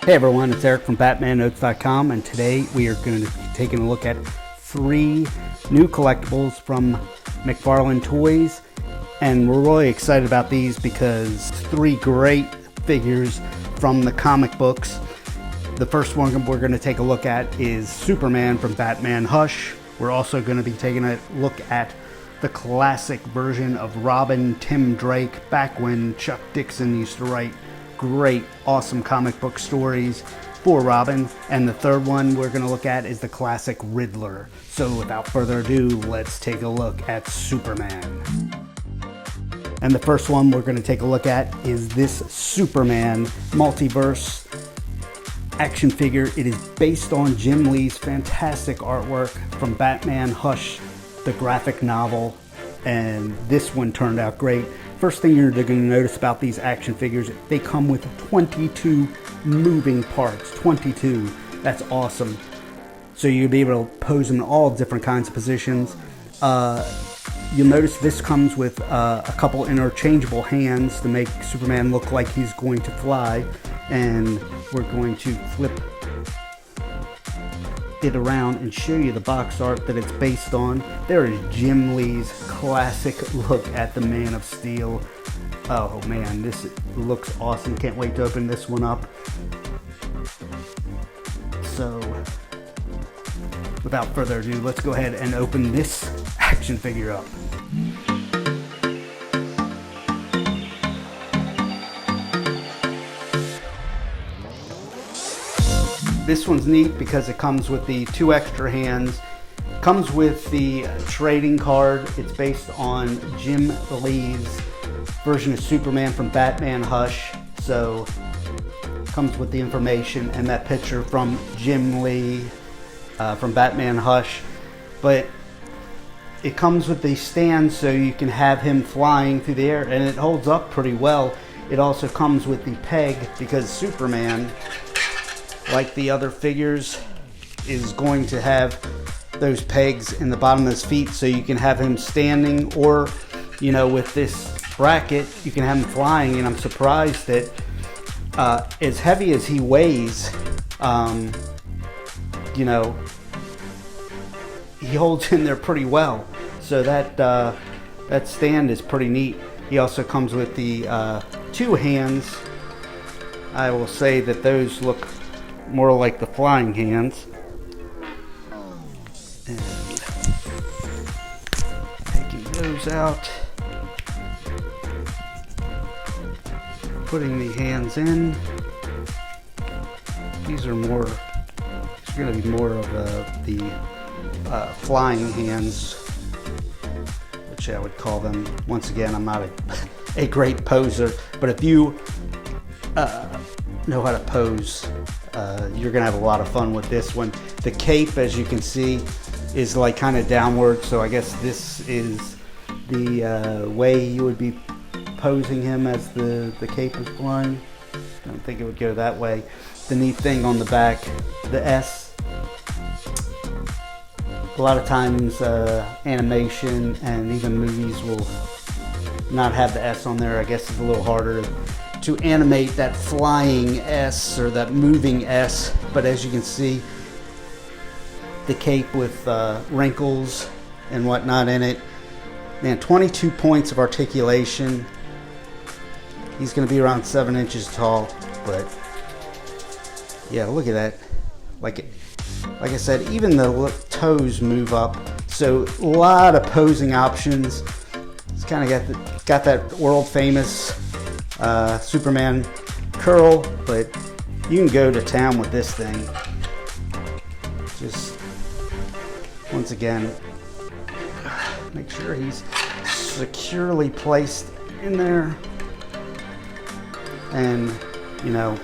Hey everyone, it's Eric from BatmanNotes.com, and today we are going to be taking a look at 3 new collectibles from McFarlane Toys, and we're really excited about these because 3 great figures from the comic books. The first one we're going to take a look at is Superman from Batman Hush. We're also going to be taking a look at the classic version of Robin, Tim Drake, back when Chuck Dixon used to write great, awesome comic book stories for Robin. And the third one we're going to look at is the classic Riddler. So without further ado, let's take a look at Superman. And the first one we're going to take a look at is this Superman Multiverse action figure. It is based on Jim Lee's fantastic artwork from Batman Hush, the graphic novel, and this one turned out great. First thing you're going to notice about these action figures, they come with 22 moving parts. 22. That's awesome. So you'll be able to pose them in all different kinds of positions. You'll notice this comes with a couple interchangeable hands to make Superman look like he's going to fly. And we're going to flip it around and show you the box art that it's based on. There is Jim Lee's classic look at the Man of Steel. Oh man, this looks awesome. Can't wait to open this one up. So without further ado, let's go ahead and open this action figure up. This one's neat because it comes with the 2 extra hands. Comes with the trading card. It's based on Jim Lee's version of Superman from Batman Hush. So comes with the information and that picture from Jim Lee from Batman Hush. But it comes with the stand so you can have him flying through the air, and it holds up pretty well. It also comes with the peg because Superman, like the other figures, is going to have those pegs in the bottom of his feet so you can have him standing, or you know, with this bracket you can have him flying. And I'm surprised that as heavy as he weighs, you know, he holds in there pretty well. So that that stand is pretty neat. He also comes with the 2 hands. I will say that those look more like the flying hands. And taking those out, putting the hands in. These are more, it's going to be more of the flying hands, which I would call them. Once again, I'm not a great poser, but if you know how to pose, you're gonna have a lot of fun with this one. The cape, as you can see, is like kind of downward, so I guess this is the way you would be posing him as the cape is flying. Don't think it would go that way. The neat thing on the back, the S. A lot of times animation and even movies will not have the S on there. I guess it's a little harder to animate that flying S or that moving S, but as you can see, the cape with wrinkles and whatnot in it. Man, 22 points of articulation. He's going to be around 7 inches tall, but yeah, look at that. Like I said, even the toes move up, so a lot of posing options. It's kind of got that world famous Superman curl, but you can go to town with this thing. Just once again, make sure he's securely placed in there, and you know,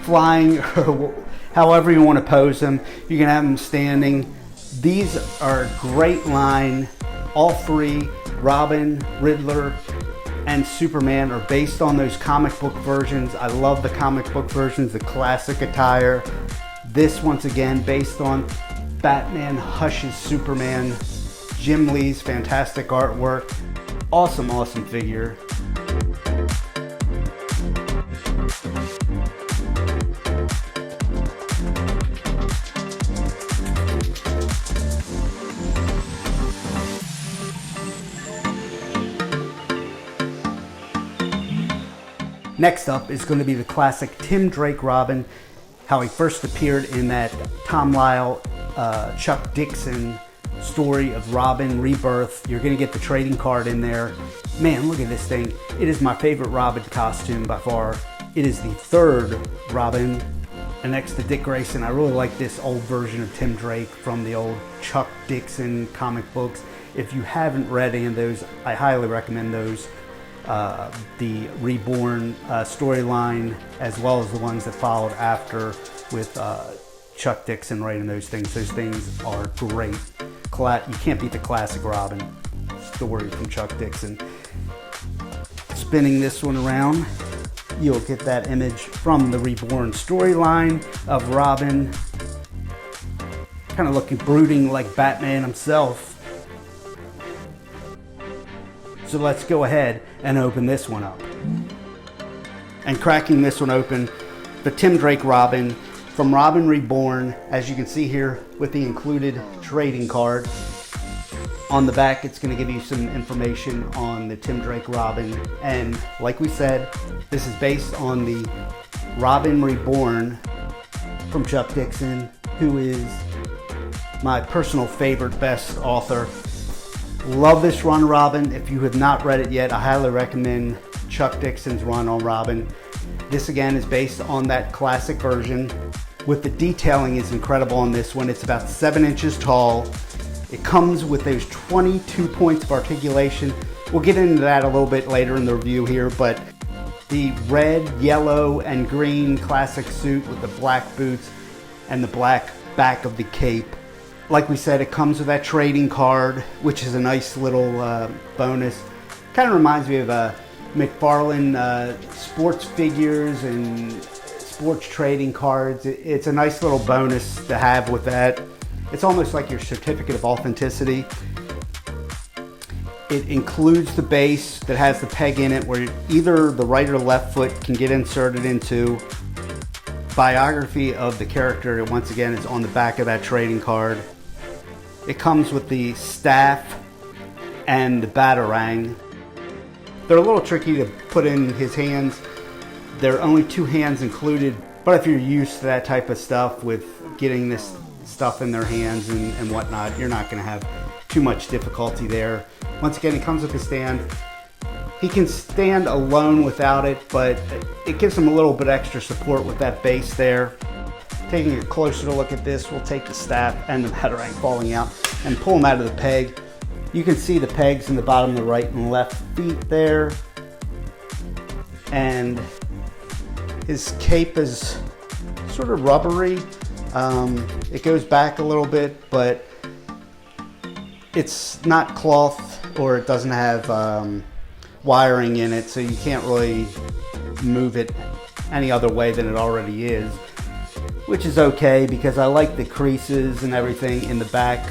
flying or however you want to pose him. You can have him standing. These are a great line. All 3, Robin, Riddler, and Superman, are based on those comic book versions. I love the comic book versions, the classic attire. This, once again, based on Batman Hush's Superman, Jim Lee's fantastic artwork. Awesome, awesome figure. Next up is going to be the classic Tim Drake Robin, how he first appeared in that Tom Lyle, Chuck Dixon story of Robin Rebirth. You're going to get the trading card in there. Man, look at this thing. It is my favorite Robin costume by far. It is the third Robin. And next to Dick Grayson, I really like this old version of Tim Drake from the old Chuck Dixon comic books. If you haven't read any of those, I highly recommend those. The REBORN storyline, as well as the ones that followed after with Chuck Dixon writing those things. Those things are great. You can't beat the classic Robin story from Chuck Dixon. Spinning this one around, you'll get that image from the REBORN storyline of Robin, kind of looking brooding like Batman himself. So let's go ahead and open this one up. And cracking this one open, the Tim Drake Robin from Robin Reborn, as you can see here with the included trading card. On the back, it's going to give you some information on the Tim Drake Robin. And like we said, this is based on the Robin Reborn from Chuck Dixon, who is my personal favorite, best author. Love this run, Robin. If you have not read it yet, I highly recommend Chuck Dixon's run on Robin. This again is based on that classic version. With the detailing is incredible on this one. It's about 7 inches tall. It comes with those 22 points of articulation. We'll get into that a little bit later in the review here, but the red, yellow, and green classic suit with the black boots and the black back of the cape. Like we said, it comes with that trading card, which is a nice little bonus. Kind of reminds me of McFarlane sports figures and sports trading cards. It's a nice little bonus to have with that. It's almost like your certificate of authenticity. It includes the base that has the peg in it where either the right or left foot can get inserted into. Biography of the character, once again, is on the back of that trading card. It comes with the staff and the batarang. They're a little tricky to put in his hands. There are only 2 hands included, but if you're used to that type of stuff with getting this stuff in their hands and whatnot, you're not going to have too much difficulty there. Once again, it comes with a stand. He can stand alone without it, but it gives him a little bit extra support with that base there. Taking a closer look at this, we'll take the staff and the batarang falling out and pull them out of the peg. You can see the pegs in the bottom of the right and left feet there. And his cape is sort of rubbery. It goes back a little bit, but it's not cloth, or it doesn't have wiring in it, so you can't really move it any other way than it already is, which is okay because I like the creases and everything in the back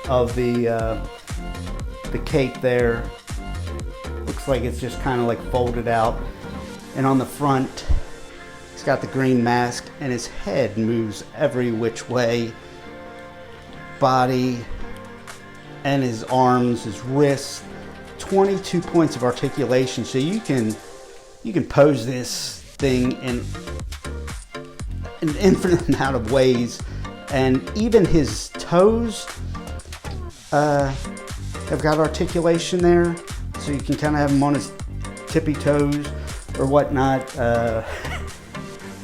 of the cape there. Looks like it's just kind of like folded out, and on the front he's got the green mask and his head moves every which way. Body and his arms, his wrists, 22 points of articulation, so you can pose this thing in an infinite amount of ways. And even his toes have got articulation there, so you can kind of have him on his tippy toes or whatnot.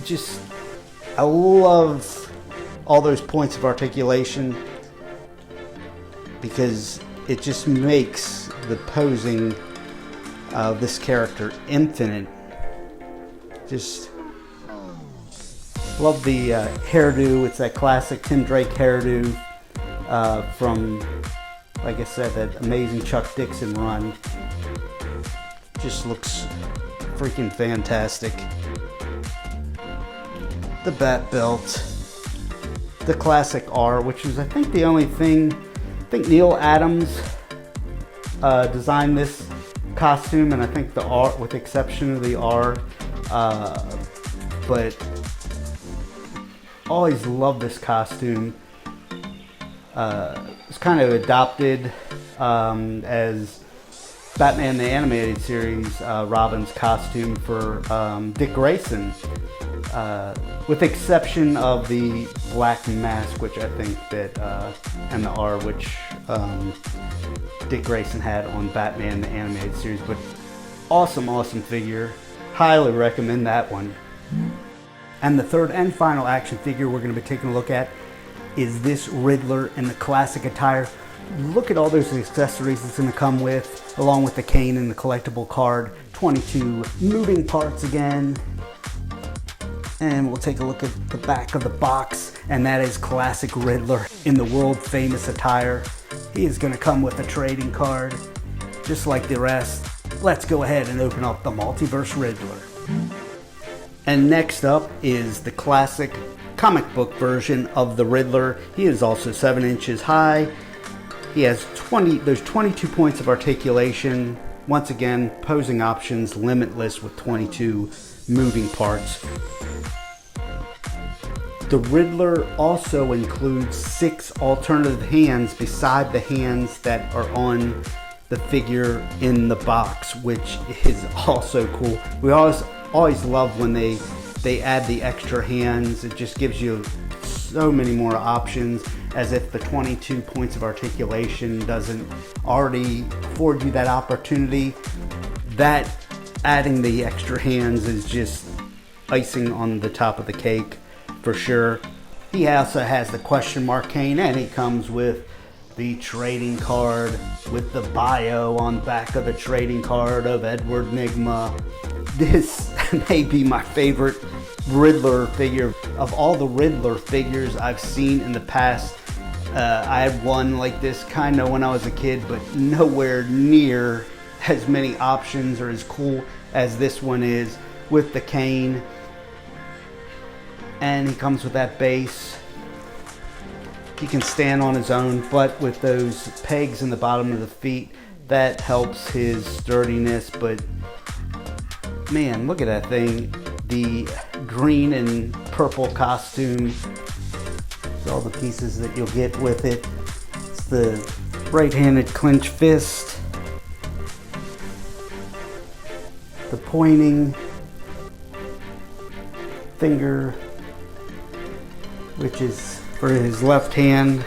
Just, I love all those points of articulation because it just makes the posing of this character infinite. Just love the hairdo. It's that classic Tim Drake hairdo from, like I said, that amazing Chuck Dixon run. Just looks freaking fantastic. The bat belt, the classic R, which is I think the only thing. I think Neil Adams designed this costume, and I think the R, with the exception of the R, but always loved this costume. It's kind of adopted as Batman the Animated Series, Robin's costume for Dick Grayson, with exception of the black mask, which I think that, and the R, which Dick Grayson had on Batman the Animated Series. But awesome, awesome figure. Highly recommend that one. And the third and final action figure we're going to be taking a look at is this Riddler in the classic attire. Look at all those accessories it's going to come with, along with the cane and the collectible card. 22 moving parts again. And we'll take a look at the back of the box, and that is classic Riddler in the world famous attire. He is going to come with a trading card, just like the rest. Let's go ahead and open up the Multiverse Riddler. And next up is the classic comic book version of the Riddler. He is also 7 inches high. He has 22 points of articulation. Once again, posing options limitless with 22 moving parts. The Riddler also includes 6 alternative hands beside the hands that are on the figure in the box, which is also cool. We always love when they add the extra hands. It just gives you so many more options, as if the 22 points of articulation doesn't already afford you that opportunity. That adding the extra hands is just icing on the top of the cake for sure. He also has the question mark cane, and he comes with the trading card with the bio on back of the trading card of Edward Nygma. This may be my favorite Riddler figure. Of all the Riddler figures I've seen in the past, I had one like this kind of when I was a kid, but nowhere near as many options or as cool as this one is, with the cane. And he comes with that base. He can stand on his own, but with those pegs in the bottom of the feet, that helps his sturdiness. But man, look at that thing. The green and purple costume. There's all the pieces that you'll get with it. It's the right-handed clench fist. The pointing finger, which is for his left hand.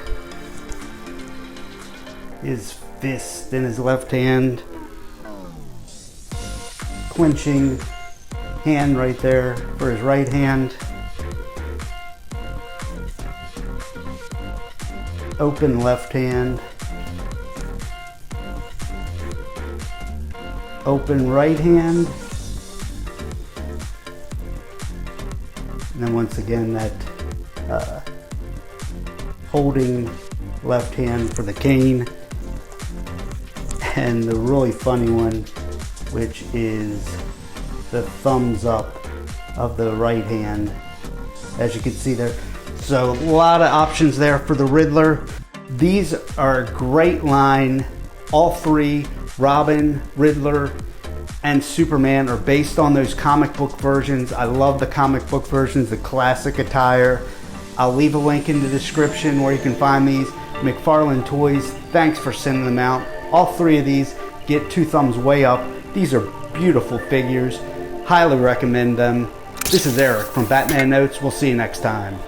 His fist in his left hand. Clenching hand right there for his right hand. Open left hand. Open right hand. And then once again that holding left hand for the cane. And the really funny one, which is the thumbs up of the right hand, as you can see there. So a lot of options there for the Riddler. These are a great line. All 3, Robin, Riddler, and Superman, are based on those comic book versions. I love the comic book versions, the classic attire. I'll leave a link in the description where you can find these. McFarlane Toys, thanks for sending them out. All 3 of these get 2 thumbs way up. These are beautiful figures. Highly recommend them. This is Eric from Batman Notes. We'll see you next time.